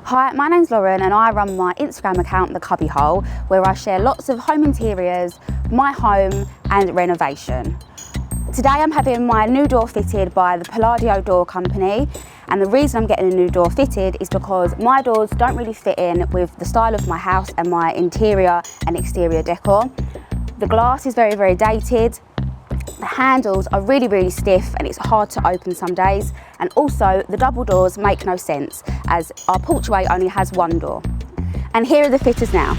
Hi, my name's Lauren and I run my Instagram account, The Cubbyhole, where I share lots of home interiors, my home and renovation. Today I'm having my new door fitted by the Palladio door company, and the reason I'm getting a new door fitted is because my doors don't really fit in with the style of my house and my interior and exterior decor. The glass is very, very dated. The handles are really stiff and it's hard to open some days, and also the double doors make no sense as our porchway only has one door. And here are the fitters now.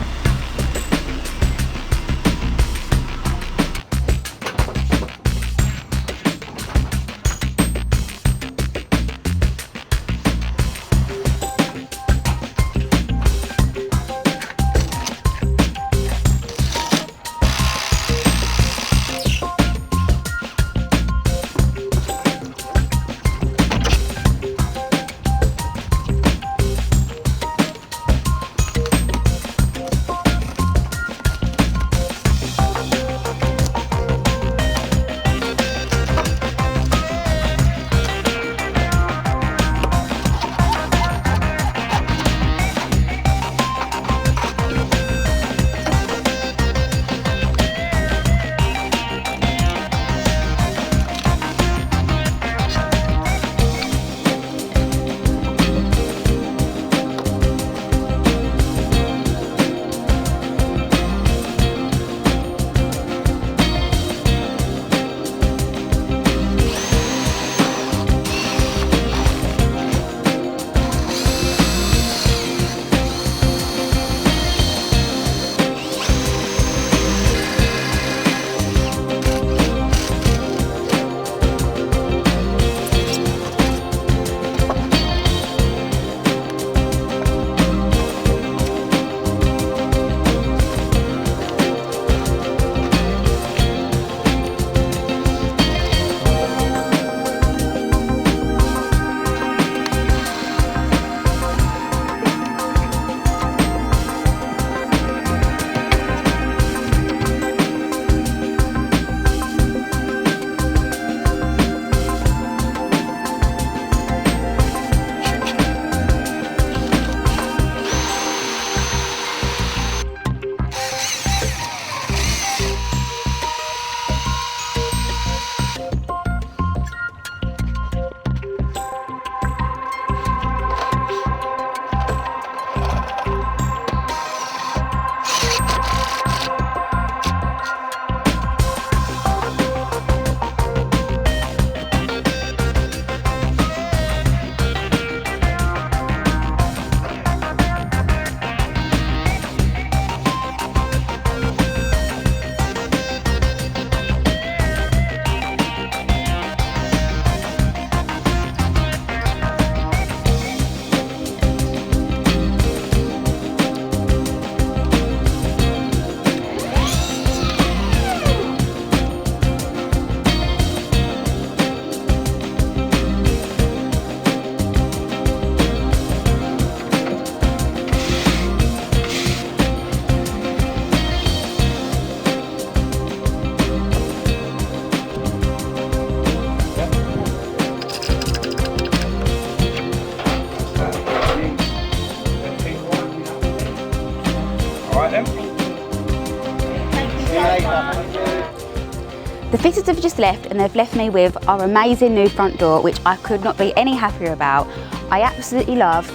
The fitters have just left and they've left me with our amazing new front door, which I could not be any happier about. I absolutely love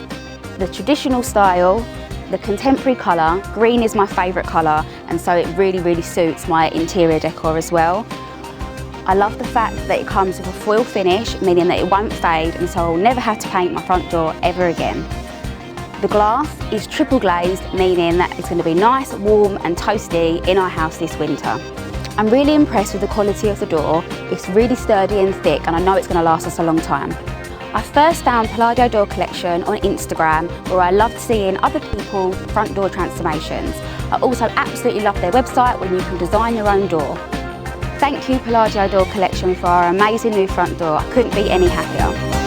the traditional style, the contemporary colour. Green is my favourite colour, and so it really suits my interior decor as well. I love the fact that it comes with a foil finish, meaning that it won't fade, and so I'll never have to paint my front door ever again. The glass is triple glazed, meaning that it's going to be nice, warm and toasty in our house this winter. I'm really impressed with the quality of the door. It's really sturdy and thick, and I know it's going to last us a long time. I first found Palladio Door Collection on Instagram, where I loved seeing other people's front door transformations. I also absolutely love their website where you can design your own door. Thank you Palladio Door Collection for our amazing new front door. I couldn't be any happier.